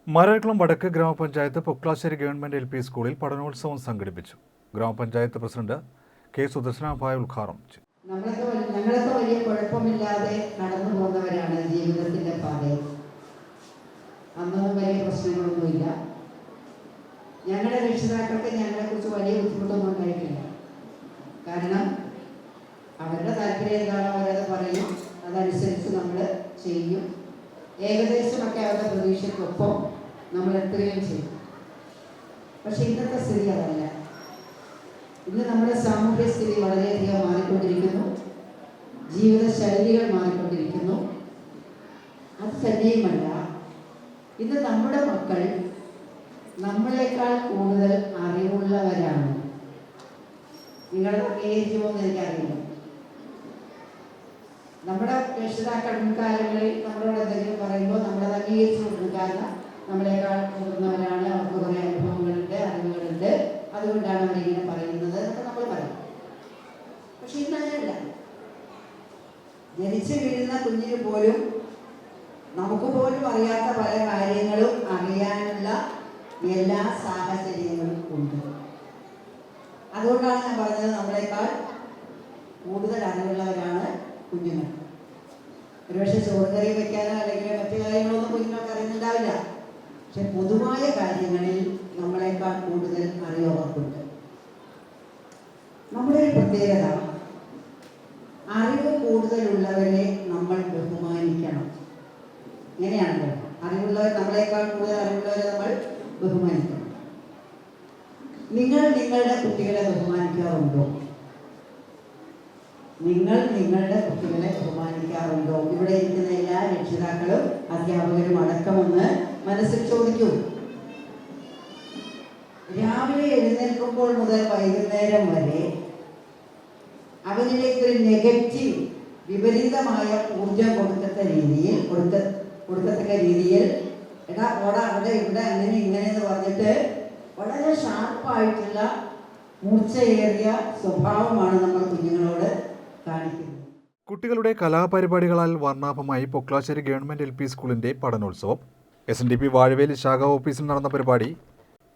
മരക്കുളം വടക്ക് ഗ്രാമപഞ്ചായത്ത് Poklassery government LP സ്കൂളിൽ പഠനോത്സവം സംഘടിപ്പിച്ചു. ഗ്രാമപഞ്ചായത്ത് പ്രസിഡന്റ് K. സുദർശനാഭായ് ഉദ്ഘാടനം ചെയ്തു. ഞങ്ങളൊക്കെ വലിയ കുഴപ്പമില്ലാതെ കടന്നു പോകുന്നവരാണ് ജീവിതത്തിന്റെ പാതയിൽ. അന്നൊന്നും വലിയ പ്രശ്നങ്ങളൊന്നുമില്ല. ഞങ്ങളുടെ രക്ഷിതാക്കൾക്ക് ഞങ്ങളെക്കുറിച്ച് വലിയ ബുദ്ധിമുട്ടൊന്നും ഉണ്ടായിട്ടില്ല. കാരണം അവരുടെ താല്പര്യം എന്താണോ അവരത് പറയും, അതനുസരിച്ച് നമ്മൾ ചെയ്യും. ഏകദേശമൊക്കെ അവരുടെ പ്രതീക്ഷയ്ക്കൊപ്പം നമ്മൾ എത്തുകയും ചെയ്യും. പക്ഷെ ഇന്നത്തെ സ്ഥിതി അതല്ല. ഇന്ന് നമ്മുടെ സാമൂഹ്യ സ്ഥിതി വളരെയധികം മാറിക്കൊണ്ടിരിക്കുന്നു. ജീവിത ശൈലികൾ മാറിക്കൊണ്ടിരിക്കുന്നു. അത് തന്നെയുമല്ല, ഇന്ന് നമ്മുടെ മക്കൾ നമ്മളെക്കാൾ കൂടുതൽ അറിവുള്ളവരാണ്. നിങ്ങൾ അംഗീകരിക്കുമോ എന്ന് എനിക്കറിയില്ല. നമ്മുടെ രക്ഷിതാക്കൾ മുൻകാലങ്ങളിൽ നമ്മളോട് എന്തെങ്കിലും പറയുമ്പോൾ നമ്മളത് അംഗീകരിച്ചു കൊടുക്കും. കാരണം നമ്മളെക്കാൾ മുതിർന്നവരാണ്, അവർക്ക് കുറേ അനുഭവങ്ങളുണ്ട്, അറിവുകളുണ്ട്, അതുകൊണ്ടാണ് അവരിങ്ങനെ പറയുന്നത് എന്നൊക്കെ നമ്മൾ പറയും. പക്ഷെ ഇന്നല്ല. ജനിച്ചു വീഴുന്ന കുഞ്ഞിന് പോലും നമുക്ക് പോലും അറിയാത്ത പല കാര്യങ്ങളും അറിയാനുള്ള എല്ലാ സാഹചര്യങ്ങളും ഉണ്ട്. അതുകൊണ്ടാണ് ഞാൻ പറഞ്ഞത്, നമ്മളെക്കാൾ കൂടുതൽ അറിവുള്ളവരാണ് കുഞ്ഞുങ്ങൾ. ഒരുപക്ഷെ ചോറ് കറി വയ്ക്കാനോ അല്ലെങ്കിൽ മറ്റു കാര്യങ്ങളൊന്നും കുഞ്ഞുങ്ങൾക്ക് അറിയുന്നുണ്ടാവില്ല. പക്ഷെ പൊതുവായ കാര്യങ്ങളിൽ നമ്മളെക്കാൾ കൂടുതൽ അറിവവർക്കുണ്ട്. നമ്മുടെ ഒരു പ്രത്യേകത, അറിവ് കൂടുതലുള്ളവരെ നമ്മൾ ബഹുമാനിക്കണം. ഇങ്ങനെയാണല്ലോ, അറിവുള്ളവർ, നമ്മളെക്കാൾ കൂടുതൽ അറിവുള്ളവരെ നമ്മൾ ബഹുമാനിക്കണം. നിങ്ങൾ നിങ്ങളുടെ കുട്ടികളെ ബഹുമാനിക്കാറുണ്ടോ? നിങ്ങൾ നിങ്ങളുടെ കുട്ടികളെ ബഹുമാനിക്കാറുണ്ടോ? ഇവിടെ ഇരിക്കുന്ന എല്ലാ രക്ഷിതാക്കളും അധ്യാപകരും അടക്കമെന്ന് മനസ്സിൽ ചോദിക്കൂ. രാവിലെ എഴുന്നേൽക്കുമ്പോൾ മുതൽ വൈകുന്നേരം വരെ അവരിലേക്ക് ഒരു നെഗറ്റീവ്, വിപരീതമായ ഊർജം കൊടുക്കത്തക്ക രീതിയിൽ എടാ ഓടാ അവിടെ ഇവിടെ അങ്ങനെ ഇങ്ങനെ എന്ന് പറഞ്ഞിട്ട് വളരെ ഷാർപ്പായിട്ടുള്ള മൂർച്ചയേറിയ സ്വഭാവമാണ് നമ്മൾ കുഞ്ഞുങ്ങളോട് കാണിക്കുന്നത്. കുട്ടികളുടെ കലാപരിപാടികളാൽ വർണ്ണാഭമായി പൊക്ലാശ്ശേരി ഗവൺമെന്റ് LP സ്കൂളിന്റെ പഠനോത്സവം. SNDP വാഴവേലി ശാഖ ഓഫീസിൽ നടന്ന പരിപാടി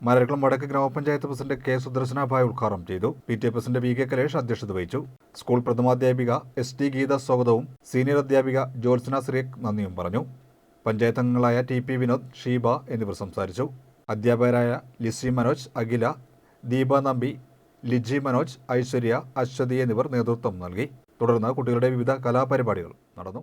മരക്കുളം വടക്ക് ഗ്രാമപഞ്ചായത്ത് പ്രസിഡന്റ് K. സുദർശനാഭായ് ഉദ്ഘാടനം ചെയ്തു. PTA പ്രസിഡന്റ് VK കലേഷ് അധ്യക്ഷത വഹിച്ചു. സ്കൂൾ പ്രഥമാധ്യാപിക SD ഗീത സ്വാഗതവും സീനിയർ അധ്യാപിക ജോത്സന സിറിയക് നന്ദിയും പറഞ്ഞു. പഞ്ചായത്ത് അംഗങ്ങളായ TP വിനോദ്, ഷീബ എന്നിവർ സംസാരിച്ചു. അധ്യാപകരായ ലിസി മനോജ്, അഖില, ദീപ നമ്പി, ലിജി മനോജ്, ഐശ്വര്യ, അശ്വതി എന്നിവർ നേതൃത്വം നൽകി. തുടർന്ന് കുട്ടികളുടെ വിവിധ കലാപരിപാടികൾ നടന്നു.